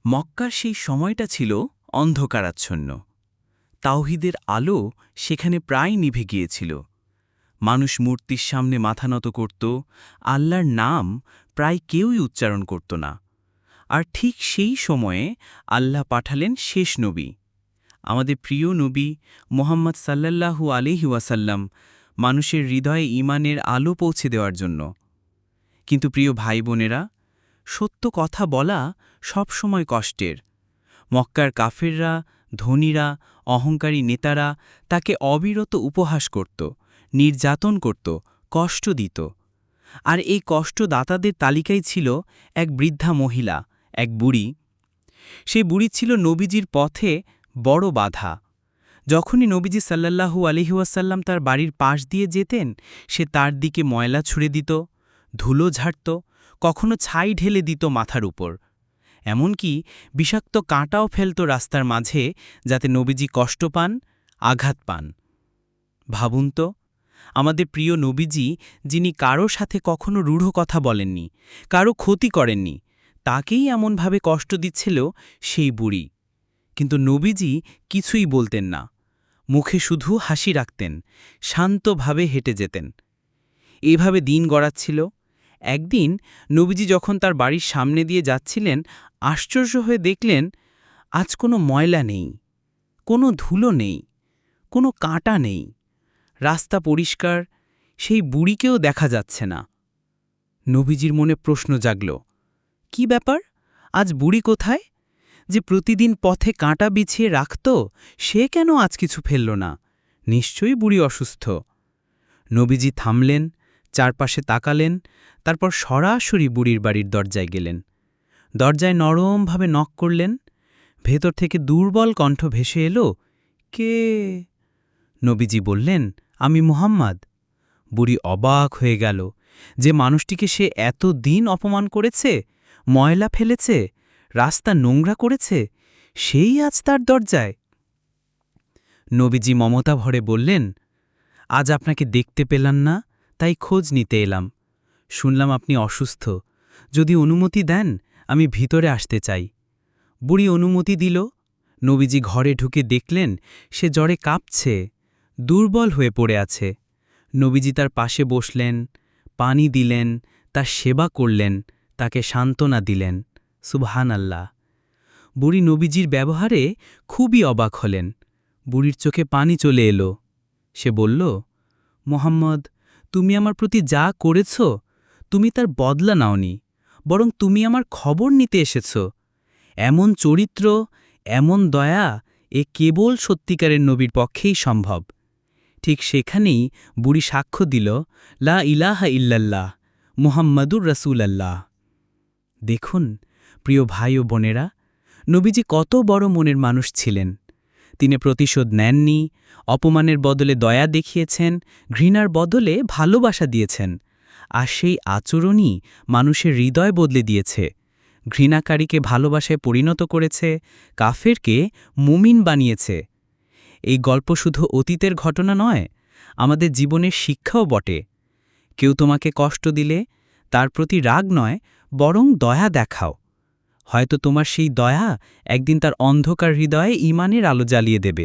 মক্কার সেই সময়টা ছিল অন্ধকারাচ্ছন্ন। তাওহীদের আলো সেখানে প্রায় নিভে গিয়েছিল। মানুষ মূর্তির সামনে মাথা নত করত, আল্লাহর নাম প্রায় কেউই উচ্চারণ করত না। আর ঠিক সেই সময়ে আল্লাহ পাঠালেন শেষ নবী, আমাদের প্রিয় নবী মুহাম্মদ সাল্লাল্লাহু আলাইহি ওয়াসাল্লাম, মানুষের হৃদয়ে ঈমানের আলো পৌঁছে দেওয়ার জন্য। কিন্তু প্রিয় ভাই বোনেরা, সত্য কথা বলা সবসময় কষ্টের। মক্কার কাফেররা, ধনীরা, অহংকারী নেতারা তাকে অবিরত উপহাস করত, নির্যাতন করত, কষ্ট দিত। আর এই কষ্টদাতাদের তালিকায় ছিল এক বৃদ্ধা মহিলা, এক বুড়ি। সেই বুড়ি ছিল নবীজির পথে বড় বাধা। যখনই নবীজি সাল্লাল্লাহু আলাইহি ওয়াসাল্লাম তার বাড়ির পাশ দিয়ে যেতেন, সে তার দিকে ময়লা ছুঁড়ে দিত, ধুলো ঝাড়ত, কখনো ছাই ঢেলে দিত মাথার উপর। এমনকি বিষাক্ত কাঁটাও ফেলত রাস্তার মাঝে, যাতে নবীজি কষ্ট পান, আঘাত পান। ভাবুন তো, আমাদের প্রিয় নবীজি, যিনি কারো সাথে কখনো রূঢ় কথা বলেননি, কারো ক্ষতি করেননি, তাকেই এমনভাবে কষ্ট দিচ্ছিল সেই বুড়ি। কিন্তু নবীজি কিছুই বলতেন না, মুখে শুধু হাসি রাখতেন, শান্তভাবে হেঁটে যেতেন। এভাবে দিন গড়াচ্ছিল। একদিন নবীজি যখন তার বাড়ির সামনে দিয়ে যাচ্ছিলেন, আশ্চর্য হয়ে দেখলেন আজ কোনো ময়লা নেই, কোনো ধুলো নেই, কোনো কাঁটা নেই। রাস্তা পরিষ্কার, সেই বুড়িকেও দেখা যাচ্ছে না। নবীজির মনে প্রশ্ন জাগল, কি ব্যাপার, আজ বুড়ি কোথায়? যে প্রতিদিন পথে কাঁটা বিছিয়ে রাখত, সে কেন আজ কিছু ফেলল না? নিশ্চয়ই বুড়ি অসুস্থ। নবীজি থামলেন, চারপাশে তাকালেন, তারপর সরাসরি বুড়ির বাড়ির দরজায় গেলেন। দরজায় নরমভাবে নক করলেন। ভেতর থেকে দুর্বল কণ্ঠ ভেসে এলো, কে? নবীজি বললেন, আমি মুহাম্মদ। বুড়ি অবাক হয়ে গেল, যে মানুষটিকে সে এত দিন অপমান করেছে, ময়লা ফেলেছে, রাস্তা নোংরা করেছে, সেই আজ তার দরজায়। নবীজি মমতা ভরে বললেন, আজ আপনাকে দেখতে পেলাম না, তাই খোঁজ নিতে এলাম। শুনলাম আপনি অসুস্থ, যদি অনুমতি দেন আমি ভিতরে আসতে চাই। বুড়ি অনুমতি দিল। নবীজি ঘরে ঢুকে দেখলেন সে জ্বরে কাঁপছে, দুর্বল হয়ে পড়ে আছে। নবীজি তার পাশে বসলেন, পানি দিলেন, তার সেবা করলেন, তাকে সান্ত্বনা দিলেন। সুবহানাল্লাহ। বুড়ি নবীজির ব্যবহারে খুবই অবাক হলেন। বুড়ির চোখে পানি চলে এলো। সে বলল, মুহাম্মদ, তুমি আমার প্রতি যা করেছ, তুমি তার বদলা নাওনি, বরং তুমি আমার খবর নিতে এসেছ। এমন চরিত্র, এমন দয়া, এ কেবল সত্যিকারের নবীর পক্ষেই সম্ভব। ঠিক সেখানেই বুড়ি সাক্ষ্য দিল, লা ইলাহা ইল্লাল্লাহ, মুহাম্মাদুর রাসূলুল্লাহ। দেখুন প্রিয় ভাই ও বোনেরা, নবীজি কত বড় মনের মানুষ ছিলেন। তিনি প্রতিশোধ নেননি, অপমানের বদলে দয়া দেখিয়েছেন, ঘৃণার বদলে ভালোবাসা দিয়েছেন। আর সেই আচরণই মানুষের হৃদয় বদলে দিয়েছে। ঘৃণাকারীকে ভালোবাসায় পরিণত করেছে, কাফেরকে মুমিন বানিয়েছে। এই গল্প শুধু অতীতের ঘটনা নয়, আমাদের জীবনের শিক্ষাও বটে। কেউ তোমাকে কষ্ট দিলে তার প্রতি রাগ নয়, বরং দয়া দেখাও। হয়তো তোমার সেই দয়া একদিন তার অন্ধকার হৃদয়ে ঈমানের আলো জ্বালিয়ে দেবে।